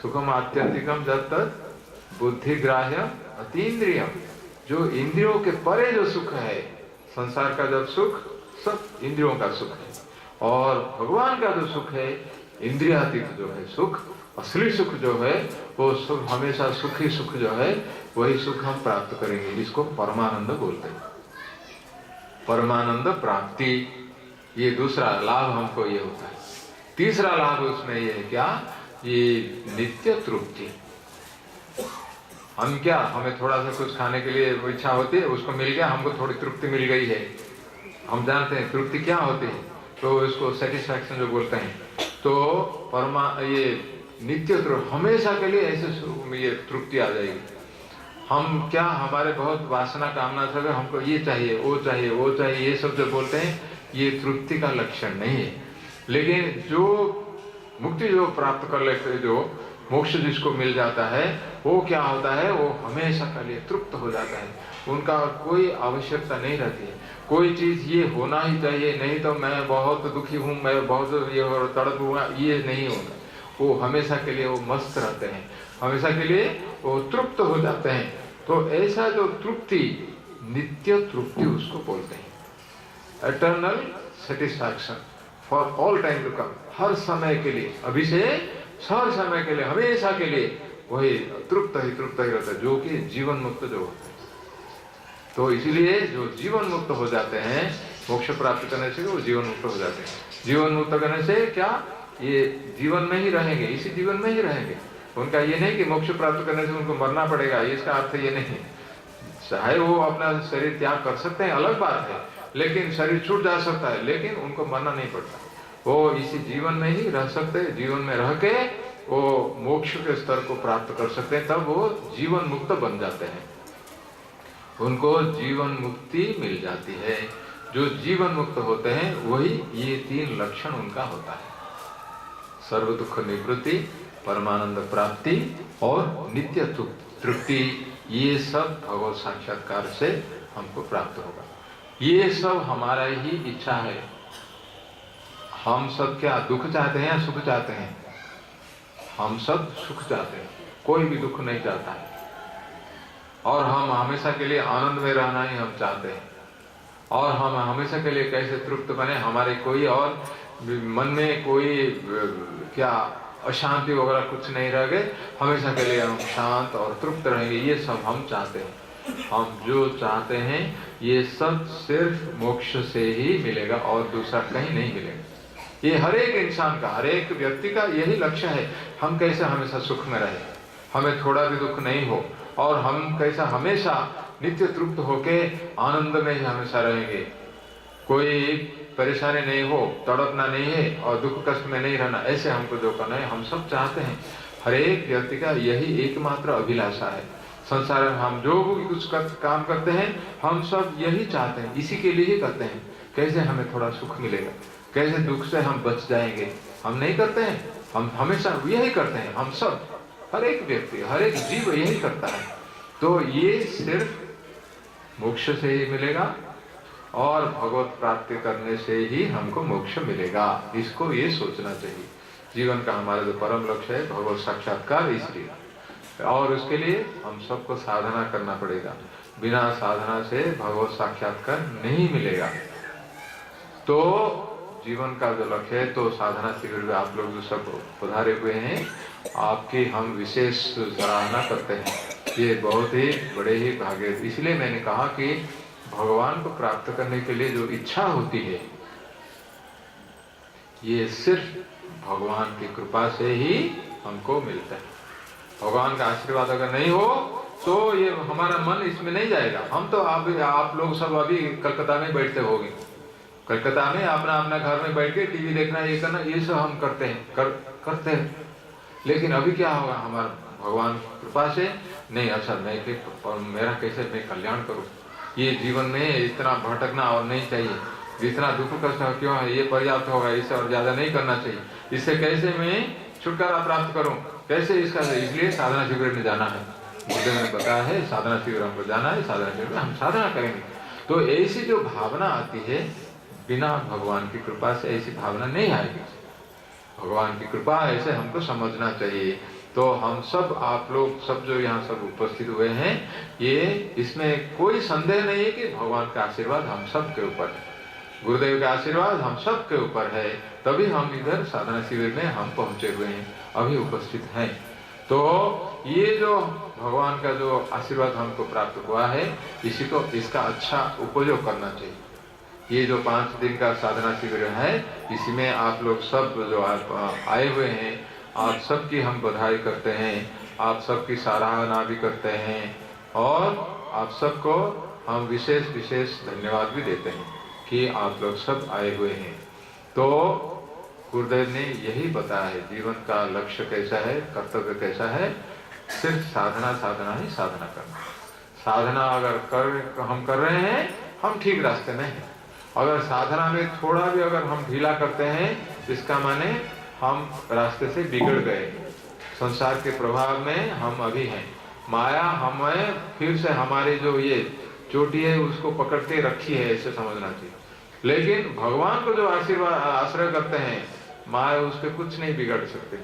सुखम आत्यंतिकम यत्तद् बुद्धिग्राह्यम अतीन्द्रियम। जो इंद्रियों के परे जो सुख है, संसार का जब सुख सब इंद्रियों का सुख है, और भगवान का जो सुख है इंद्रियातीत जो है सुख, असली सुख जो है वो सुख, हमेशा सुखी सुख जो है वही सुख हम प्राप्त करेंगे, जिसको परमानंद बोलते हैं। परमानंद प्राप्ति, ये दूसरा लाभ हमको ये होता है। तीसरा लाभ उसमें ये है क्या, ये नित्य तृप्ति। हम क्या, हमें थोड़ा सा कुछ खाने के लिए इच्छा होती है, उसको मिल गया, हमको थोड़ी तृप्ति मिल गई है। हम जानते हैं तृप्ति क्या होती है, तो इसको सेटिस्फैक्शन जो बोलते हैं। तो ये नित्य तृप्ति, हमेशा के लिए ऐसे ये तृप्ति आ जाएगी। हम क्या, हमारे बहुत वासना कामना से हमको ये चाहिए, वो चाहिए, वो चाहिए, ये सब जो बोलते हैं, ये तृप्ति का लक्षण नहीं है। लेकिन जो मुक्ति जो प्राप्त कर लेते, जो मोक्ष जिसको मिल जाता है, वो क्या होता है, वो हमेशा के लिए तृप्त हो जाता है। उनका कोई आवश्यकता नहीं रहती है, कोई चीज ये होना ही चाहिए, नहीं तो मैं बहुत दुखी हूँ, मैं बहुत ये तड़पूंगा, ये नहीं होगा। वो हमेशा के लिए वो मस्त रहते हैं, हमेशा के लिए वो तृप्त हो जाते हैं। तो ऐसा जो तृप्ति, नित्य तृप्ति उसको बोलते हैं, eternal satisfaction for all time to come, हर समय के लिए, अभी से हर समय के लिए, हमेशा के लिए वही तृप्त ही रहता है, जो कि जीवन मुक्त जो होता है। तो इसीलिए जो जीवन मुक्त हो जाते हैं, मोक्ष प्राप्त करने से वो जीवन मुक्त हो जाते हैं। जीवन मुक्त करने से क्या, ये जीवन में ही रहेंगे, इसी जीवन में ही रहेंगे। उनका ये नहीं कि मोक्ष प्राप्त करने से उनको मरना पड़ेगा, इसका अर्थ ये नहीं। चाहे वो अपना शरीर त्याग कर सकते हैं, अलग बात है, लेकिन शरीर छूट जा सकता है, लेकिन उनको मरना नहीं पड़ता। वो इसी जीवन में ही रह सकते हैं, जीवन में रह के वो मोक्ष के स्तर को प्राप्त कर सकते हैं, तब वो जीवन मुक्त बन जाते हैं, उनको जीवन मुक्ति मिल जाती है। जो जीवन मुक्त होते हैं वही ये तीन लक्षण उनका होता है, सर्व दुख निवृत्ति, परमानंद प्राप्ति और नित्य तृप्ति। ये सब भगवत साक्षात्कार से हमको प्राप्त होगा। ये सब हमारा ही इच्छा है। हम सब क्या दुख चाहते हैं या सुख चाहते हैं? हम सब सुख चाहते हैं, कोई भी दुख नहीं चाहता है। और हम हमेशा के लिए आनंद में रहना ही हम चाहते हैं, और हम हमेशा के लिए कैसे तृप्त बने, हमारे कोई और मन में कोई क्या अशांति वगैरह कुछ नहीं रह गए, हमेशा के लिए हम शांत और तृप्त रहेंगे, ये सब हम चाहते हैं। हम जो चाहते हैं ये सब सिर्फ मोक्ष से ही मिलेगा और दूसरा कहीं नहीं मिलेगा। ये हर एक इंसान का, हर एक व्यक्ति का यही लक्ष्य है, हम कैसे हमेशा सुख में रहे, हमें थोड़ा भी दुख नहीं हो, और हम कैसा हमेशा नित्य तृप्त होके आनंद में ही हमेशा रहेंगे, कोई परेशानी नहीं हो, तड़पना नहीं है और दुख कष्ट में नहीं रहना। ऐसे हमको जो करना है हम सब चाहते हैं, हर एक व्यक्ति का यही एकमात्र अभिलाषा है। संसार में हम जो भी कुछ काम करते हैं हम सब यही चाहते हैं, इसी के लिए ही करते हैं, कैसे हमें थोड़ा सुख मिलेगा, कैसे दुख से हम बच जाएंगे। हम नहीं करते हैं, हम हमेशा यही करते हैं, हम सब, हर एक व्यक्ति, हर एक जीव यही करता है। तो ये सिर्फ मोक्ष से ही मिलेगा और भगवत प्राप्ति करने से ही हमको मोक्ष मिलेगा, इसको ये सोचना चाहिए। जीवन का हमारा जो परम लक्ष्य है भगवत साक्षात्कार, इसलिए, और उसके लिए हम सबको साधना करना पड़ेगा। बिना साधना से भगवत साक्षात्कार नहीं मिलेगा। तो जीवन का जो लक्ष्य है, तो साधना शिविर में आप लोग जो सब पधारे हुए हैं, आपकी हम विशेष सराहना करते हैं। ये बहुत ही बड़े ही भाग्य, इसलिए मैंने कहा कि भगवान को प्राप्त करने के लिए जो इच्छा होती है, ये सिर्फ भगवान की कृपा से ही हमको मिलता है। भगवान का आशीर्वाद अगर नहीं हो तो ये हमारा मन इसमें नहीं जाएगा। हम तो आप लोग सब अभी कलकत्ता में बैठते होंगे, कलकत्ता में अपना अपना घर में बैठ के टीवी देखना, ये करना, ये सब हम करते हैं, लेकिन अभी क्या होगा, हमारा भगवान कृपा से नहीं, अच्छा मैं मेरा कैसे मैं कल्याण करूं, ये जीवन में इतना भटकना और नहीं चाहिए, जितना दुख कष्ट क्यों है ये पर्याप्त होगा, इससे और ज्यादा नहीं करना चाहिए, इससे कैसे मैं छुटकारा प्राप्त करूं, कैसे इसका, इसलिए साधना शिविर में जाना है। मुझे मैंने बताया है साधना शिविर हमको जाना है, साधना शिविर में हम साधना करेंगे। तो ऐसी जो भावना आती है, बिना भगवान की कृपा से ऐसी भावना नहीं आएगी। भगवान की कृपा ऐसे हमको समझना चाहिए। तो हम सब, आप लोग सब जो यहाँ सब उपस्थित हुए हैं, ये इसमें कोई संदेह नहीं है कि भगवान का आशीर्वाद हम सब के ऊपर है, गुरुदेव का आशीर्वाद हम सब के ऊपर है, तभी हम इधर साधना शिविर में हम पहुंचे हुए हैं, अभी उपस्थित हैं। तो ये जो भगवान का जो आशीर्वाद हमको प्राप्त हुआ है, इसी को, इसका अच्छा उपयोग करना चाहिए। ये जो 5 दिन का साधना शिविर है, इसी में आप लोग सब जो आप आए हुए हैं, आप सबकी हम बधाई करते हैं, आप सबकी सराहना भी करते हैं, और आप सबको हम विशेष विशेष धन्यवाद भी देते हैं कि आप लोग सब आए हुए हैं। तो गुरुदेव ने यही बताया है, जीवन का लक्ष्य कैसा है, कर्तव्य कैसा है, सिर्फ साधना ही साधना करना। साधना अगर हम कर रहे हैं, हम ठीक रास्ते में हैं। अगर साधना में थोड़ा भी अगर हम ढीला करते हैं, इसका माने हम रास्ते से बिगड़ गए, संसार के प्रभाव में हम अभी हैं। माया हमें फिर से हमारे जो ये चोटी है उसको पकड़ के रखी है, ऐसे समझना चाहिए। लेकिन भगवान को जो आशीर्वाद आश्रय करते हैं, माया उसके कुछ नहीं बिगड़ सकते।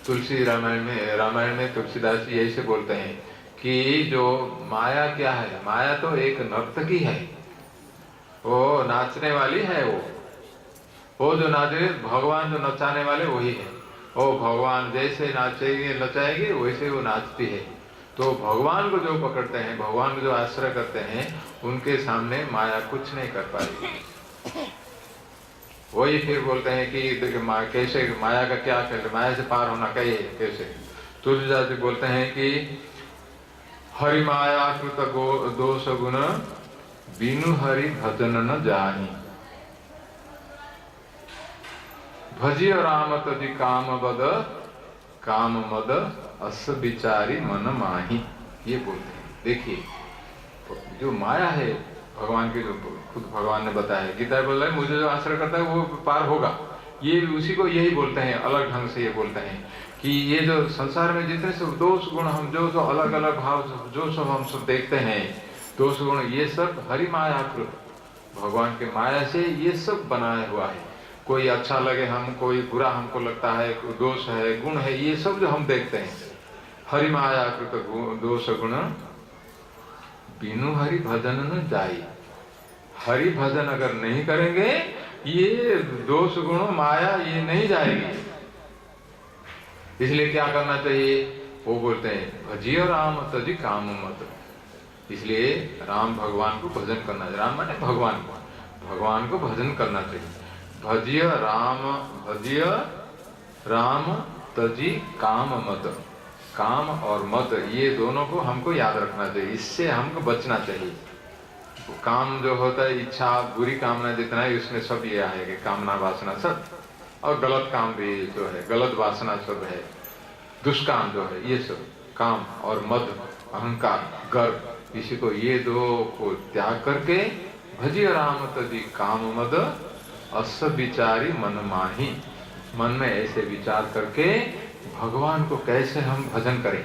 तुलसी रामायण में तुलसीदास जी यही से बोलते हैं कि जो माया क्या है, माया तो एक नर्तकी है, वो नाचने वाली है। वो जो नाचे, भगवान जो नचाने वाले वही है। वो भगवान जैसे नचाएंगे वैसे वो नाचती है। तो भगवान को जो पकड़ते हैं, भगवान को जो आश्रय करते हैं, उनके सामने माया कुछ नहीं कर पाएगी। वही फिर बोलते हैं कि कैसे माया का क्या कहते, माया से पार होना कैसे। तुलसीदास जी बोलते हैं कि हरि माया कृत दोष गुण बिनु हरि भजन न जानी, भजिय राम तदि काम बद काम मद अस विचारी मन माही। ये बोलते हैं। देखिए जो माया है भगवान की, जो खुद भगवान ने बताया, गीता बोल रहा है मुझे जो आश्रय करता है वो पार होगा। ये उसी को यही बोलते हैं, अलग ढंग से ये बोलते हैं कि ये जो संसार में जितने सब दोष गुण हम जो अलग अलग भाव जो सब हम सब देखते हैं, दोष गुण ये सब हरि मायाकृत, भगवान के माया से ये सब बनाया हुआ है। कोई अच्छा लगे हम, कोई बुरा हमको लगता है, दोष है, गुण है, ये सब जो हम देखते हैं, हरि मायाकृत दोष गुण बिनु हरि भजन न जाई। हरि भजन अगर नहीं करेंगे, ये दोष गुण माया ये नहीं जाएगी। इसलिए क्या करना चाहिए, वो बोलते हैं भजियो राम तजि काम मत। इसलिए राम भगवान को भजन करना चाहिए। राम माने भगवान को भजन करना चाहिए। भजिय राम तजी काम मत। काम और मत ये दोनों को हमको याद रखना चाहिए, इससे हमको बचना चाहिए। काम जो होता है, इच्छा, बुरी कामना जितना है उसमें सब ये आएगा, कामना वासना सब, और गलत काम भी जो है, गलत वासना सब है, दुष्काम जो है, ये सब काम और मद, अहंकार, गर्व, इसी को ये दो को त्याग करके भजिय राम तजी काम मद अस विचारी मन माही। मन में ऐसे विचार करके भगवान को कैसे हम भजन करें,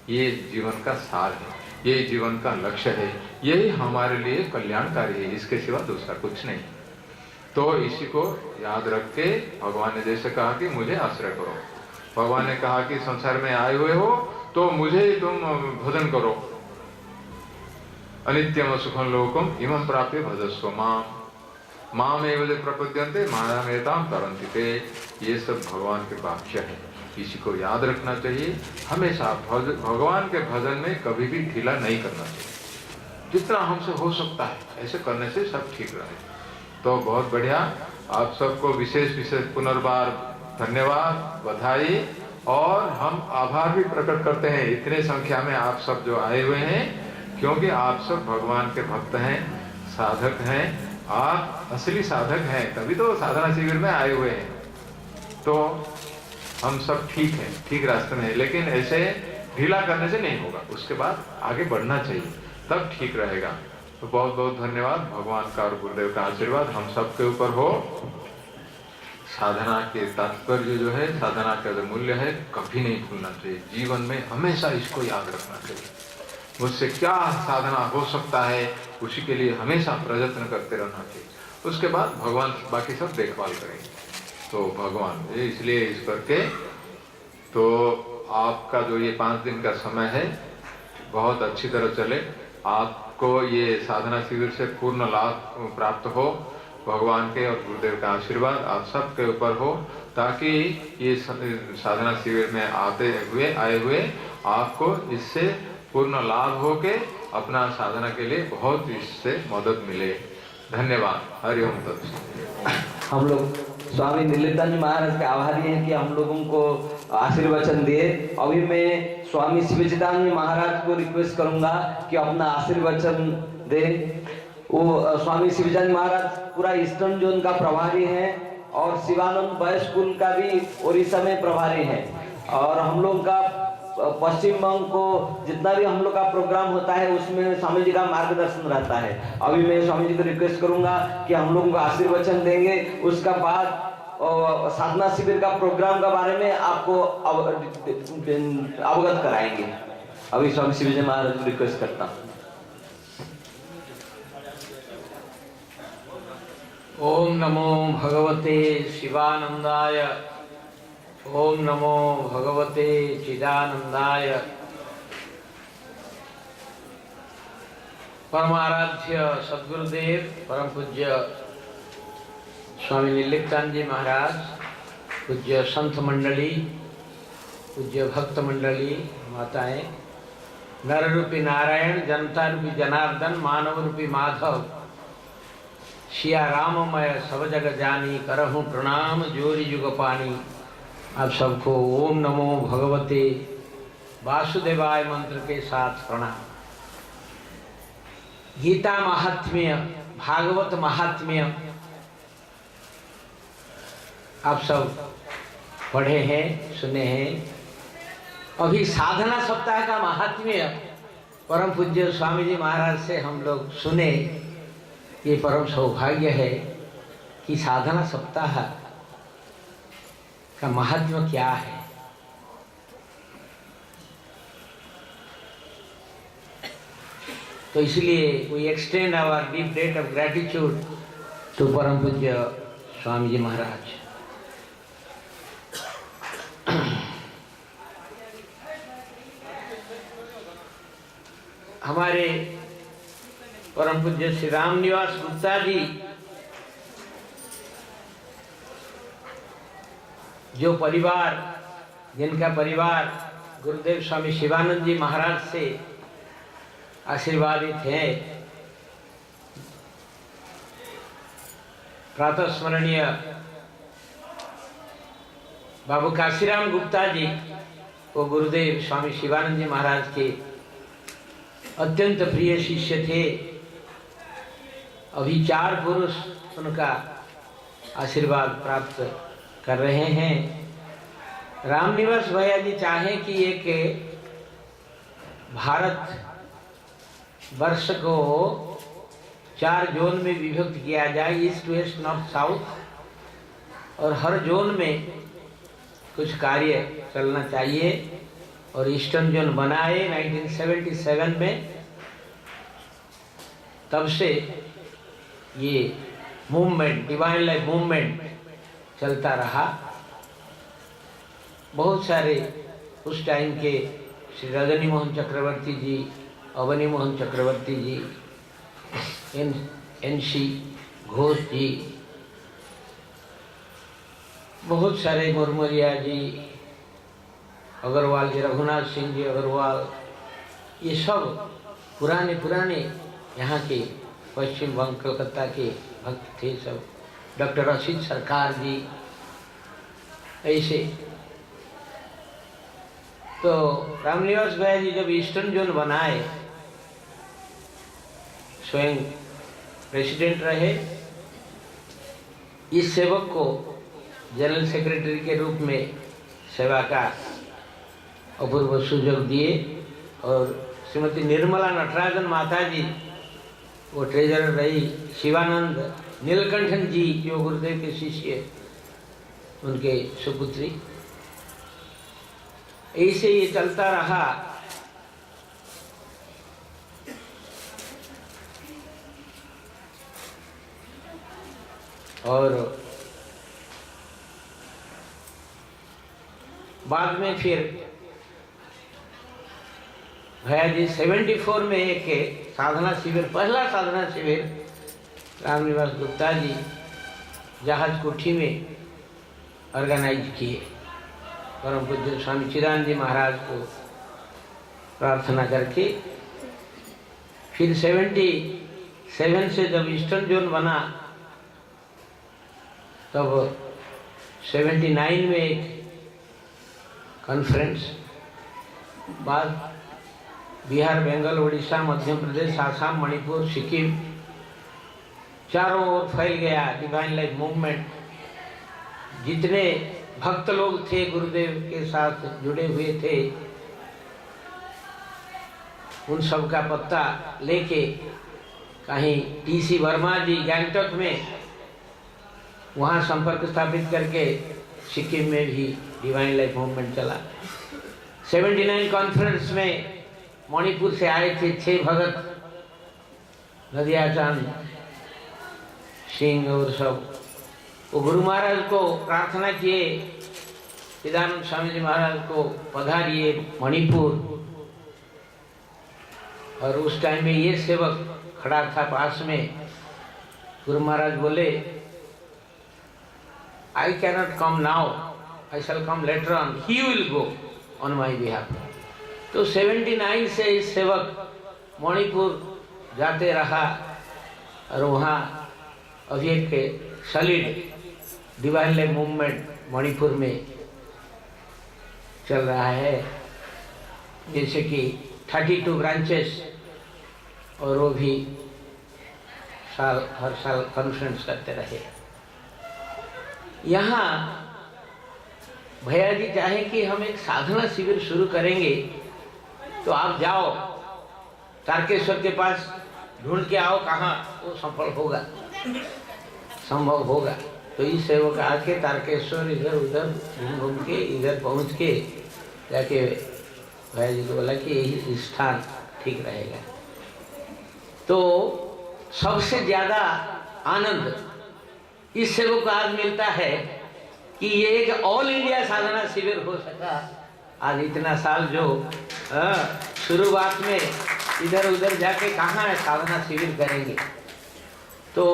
ये जीवन का सार है, ये जीवन का लक्ष्य है, यही हमारे लिए कल्याणकारी है, इसके सिवा दूसरा कुछ नहीं। तो इसी को याद रख के भगवान ने जैसे कहा कि मुझे आश्रय करो, भगवान ने कहा कि संसार में आए हुए हो तो मुझे ही तुम भजन करो। अनित्यम सुखम लोकम इमं प्राप्य भजस्व माम एवं प्रपद्यन्ते मायामेतां तरन्ति ते। ये सब भगवान के वाक्य है, इसी को याद रखना चाहिए। हमेशा भगवान के भजन में कभी भी ढीला नहीं करना चाहिए, जितना हमसे हो सकता है ऐसे करने से सब ठीक रहे। तो बहुत बढ़िया, आप सबको विशेष पुनर्बार धन्यवाद, बधाई, और हम आभार भी प्रकट करते हैं इतने संख्या में आप सब जो आए हुए हैं, क्योंकि आप सब भगवान के भक्त हैं, साधक हैं, आप असली साधक हैं, तभी तो साधना शिविर में आए हुए हैं। तो हम सब ठीक हैं, ठीक रास्ते में हैं, लेकिन ऐसे ढीला करने से नहीं होगा, उसके बाद आगे बढ़ना चाहिए, तब ठीक रहेगा। तो बहुत बहुत धन्यवाद, भगवान का और गुरुदेव का आशीर्वाद हम सबके ऊपर हो। साधना के तात्पर्य जो है, साधना का जो मूल्य है, कभी नहीं भूलना चाहिए। जीवन में हमेशा इसको याद रखना चाहिए, मुझसे क्या साधना हो सकता है, उसी के लिए हमेशा प्रयत्न करते रहना चाहिए। उसके बाद भगवान बाकी सब देखभाल करेंगे। तो भगवान इसलिए इस करके, तो आपका जो ये 5 दिन का समय है बहुत अच्छी तरह चले, आपको ये साधना शिविर से पूर्ण लाभ प्राप्त हो, भगवान के और गुरुदेव का आशीर्वाद आप सबके ऊपर हो, ताकि ये साधना शिविर में आए हुए आपको इससे पूर्ण लाभ हो के अपना साधना के लिए बहुत इससे मदद मिले। धन्यवाद। हरिओम तत्सत। हम लोग स्वामी नीलकंठ महाराज के आभारी हैं कि हम लोगों को आशीर्वचन दिए। अभी मैं स्वामी शिवचिदानंद महाराज को रिक्वेस्ट करूंगा कि अपना आशीर्वचन दे। वो स्वामी शिवचिदानंद महाराज पूरा ईस्टर्न जोन का प्रभारी है और शिवानंद बॉयज स्कूल का भी उड़ीसा में प्रभारी है, और हम लोग का पश्चिम बंग को जितना भी हम लोग का प्रोग्राम होता है उसमें स्वामी जी का मार्गदर्शन रहता है। अभी मैं स्वामी जी को रिक्वेस्ट करूंगा कि हम लोगों को आशीर्वचन देंगे, उसका बाद साधना शिविर का प्रोग्राम के बारे में आपको अवगत कराएंगे। अभी स्वामी शिवजी महाराज को रिक्वेस्ट करता हूँ। ओम नमो भगवते शिवानंदाय, ओम नमो भगवते चिदानंदाय। परमाराध्य सद्गुरुदेव परम पूज्य स्वामी नीलकंठ जी महाराज, पूज्य संत मंडली, पूज्य भक्त मंडली, माताएं, नर रूपी नारायण, जनता रूपी जनार्दन, मानव रूपी माधव, सिया राममय सब जग जानी, करहूँ प्रणाम जोरी जुग पानी। आप सबको ओम नमो भगवते वासुदेवाय मंत्र के साथ प्रणाम। गीता महात्म्य, भागवत महात्म्य आप सब पढ़े हैं, सुने हैं। अभी साधना सप्ताह का महात्म्य परम पूज्य स्वामी जी महाराज से हम लोग सुने। ये परम सौभाग्य है कि साधना सप्ताह का महात्मा क्या है। तो इसलिए we extend our deep debt of gratitude to परम पूज्य स्वामी जी महाराज। हमारे परम पूज्य श्री राम निवास गुप्ता जी, जो परिवार, जिनका परिवार गुरुदेव स्वामी शिवानंद जी महाराज से आशीर्वादित है, प्रातः स्मरणीय बाबू काशीराम गुप्ता जी, वो गुरुदेव स्वामी शिवानंद जी महाराज के अत्यंत प्रिय शिष्य थे। अभी 4 पुरुष उनका आशीर्वाद प्राप्त कर रहे हैं। रामनिवास भैया जी चाहे कि एक भारत वर्ष को 4 जोन में विभक्त किया जाए, ईस्ट वेस्ट नॉर्थ साउथ, और हर जोन में कुछ कार्य चलना चाहिए। और ईस्टर्न जोन बनाए 1977 में, तब से ये मूवमेंट, डिवाइन लाइफ मूवमेंट चलता रहा। बहुत सारे उस टाइम के श्री रजनी मोहन चक्रवर्ती जी, अवनी मोहन चक्रवर्ती जी, NC घोष जी, बहुत सारे मुरमुरिया जी, अग्रवाल जी, रघुनाथ सिंह जी अग्रवाल, ये सब पुराने यहाँ के पश्चिम बंग कलकत्ता के भक्त थे सब। डॉक्टर असित सरकार जी, ऐसे। तो रामनिवास भाई जी जब ईस्टर्न जोन बनाए, स्वयं प्रेसिडेंट रहे, इस सेवक को जनरल सेक्रेटरी के रूप में सेवा का अपूर्व सुযোগ दिए। और श्रीमती निर्मला नटराजन माता जी वो ट्रेजरर रही। शिवानंद नीलकंठन जी जो गुरुदेव के शिष्य, उनके सुपुत्री। ऐसे ये चलता रहा। और बाद में फिर भैया जी 74 में एक साधना शिविर, पहला साधना शिविर रामनिवास गुप्ता जी जहाज कोठी में ऑर्गेनाइज किए। परम पूज्य स्वामी चिदानंद जी महाराज को प्रार्थना करके फिर 77 से जब ईस्टर्न जोन बना, तब 79 में एक कॉन्फ्रेंस, बाद बिहार, बंगाल, उड़ीसा, मध्य प्रदेश, आसाम, मणिपुर, सिक्किम, चारों ओर फैल गया डिवाइन लाइफ मूवमेंट। जितने भक्त लोग थे गुरुदेव के साथ जुड़े हुए थे, उन सब का पत्ता लेके कहीं टीसी वर्मा जी गैंगटॉक में वहाँ संपर्क स्थापित करके सिक्किम में भी डिवाइन लाइफ मूवमेंट चला। 79 कॉन्फ्रेंस में मणिपुर से आए थे 6 भगत, नदियाचांद सिंह और सब। वो गुरु महाराज को प्रार्थना किए, चिदानंद स्वामी जी महाराज को पधारिए मणिपुर। और उस टाइम में ये सेवक खड़ा था पास में। गुरु महाराज बोले, I cannot come now, I shall come later on, he will go on my behalf। तो 79 से इस सेवक मणिपुर जाते रहा और वहाँ अभी एक solid divine life movement Manipur में चल रहा है, जैसे कि 32 ब्रांचेस, और वो भी हर साल कॉन्फ्रेंस करते रहे। यहाँ भैया जी चाहे कि हम एक साधना शिविर शुरू करेंगे, तो आप जाओ तारकेश्वर के पास, ढूंढ के आओ कहाँ वो सफल होगा, संभव होगा। तो इस सेवक आके तारकेश्वर इधर उधर घूम के इधर पहुँच के जाके भैया जी को बोला कि यही स्थान ठीक रहेगा। तो सबसे ज़्यादा आनंद इस सेवक को आज मिलता है कि ये एक ऑल इंडिया साधना शिविर हो सका। आज इतना साल जो शुरुआत में इधर उधर जाके कहाँ साधना शिविर करेंगे, तो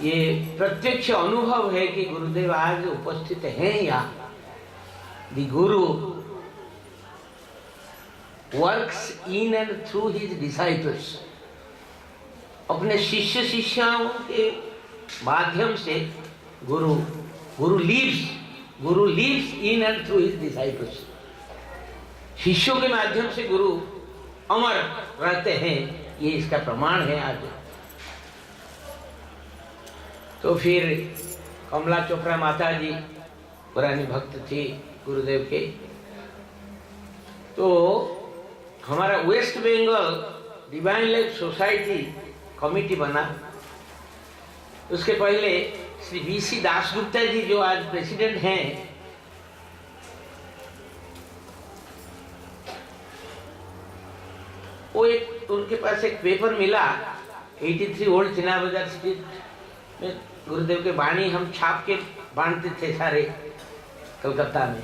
ये प्रत्यक्ष अनुभव है कि गुरुदेव आज उपस्थित हैं यहाँ। The Guru works in and through his disciples. अपने शिष्य शिष्याओं के माध्यम से गुरु leaves in and through his disciples. शिष्यों के माध्यम से गुरु अमर रहते हैं, ये इसका प्रमाण है आज। तो फिर कमला चोपड़ा माता जी पुरानी भक्त थी गुरुदेव के। तो हमारा वेस्ट बंगाल डिवाइन लाइफ सोसाइटी कमिटी बना। उसके पहले श्री वीसी दासगुप्ता जी जो आज प्रेसिडेंट हैं, वो एक उनके पास एक पेपर मिला 83 ओल्ड चिना बाजार स्ट्रीट में। गुरुदेव के वाणी हम छाप के बांटते थे सारे कलकत्ता में।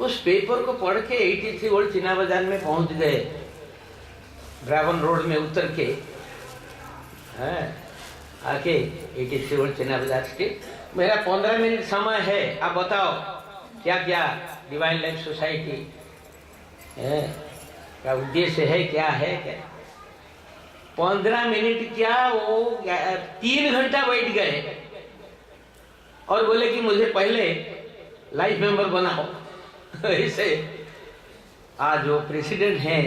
उस पेपर को पढ़ के 83 ओल्ड चिना बाजार में पहुंच गए, ब्रावन रोड में उतर के आके 83 ओल्ड चिना बाजार स्ट्रीट। मेरा 15 मिनट समय है, आप बताओ क्या क्या डिवाइन लाइफ सोसाइटी है, क्या उद्देश्य है, क्या है क्या। 15 मिनट क्या, वो 3 घंटा बैठ गए और बोले कि मुझे पहले लाइफ मेंबर बनाओ। ऐसे आज वो प्रेसिडेंट हैं,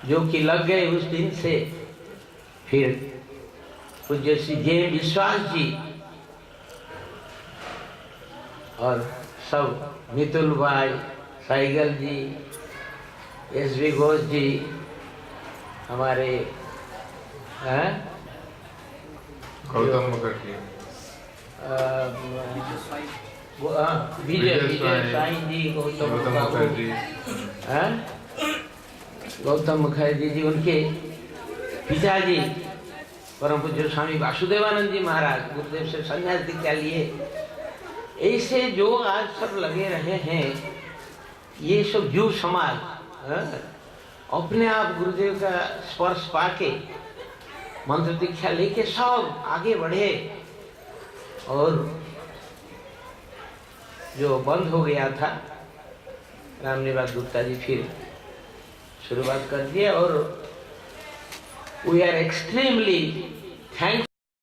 जो कि लग गए उस दिन से। फिर पूज्य श्री जे विश्वास जी और सब, मितुल भाई, साइगल जी, एस.वी. घोष जी, हमारे गौतम मुखर्जी, विजय साई जी, गौतम मुखर्जी जी, उनके पिताजी परम पूज्य स्वामी वासुदेवानंद जी महाराज गुरुदेव से संन्यास दीक्षा लिए। ऐसे जो आज सब लगे रहे हैं, ये सब युव समाज अपने आप गुरुदेव का स्पर्श पाके मंत्र दीक्षा लेके सब आगे बढ़े। और जो बंद हो गया था, रामनिवास गुप्ता जी फिर शुरुआत कर दिया। और वी आर एक्सट्रीमली थैंक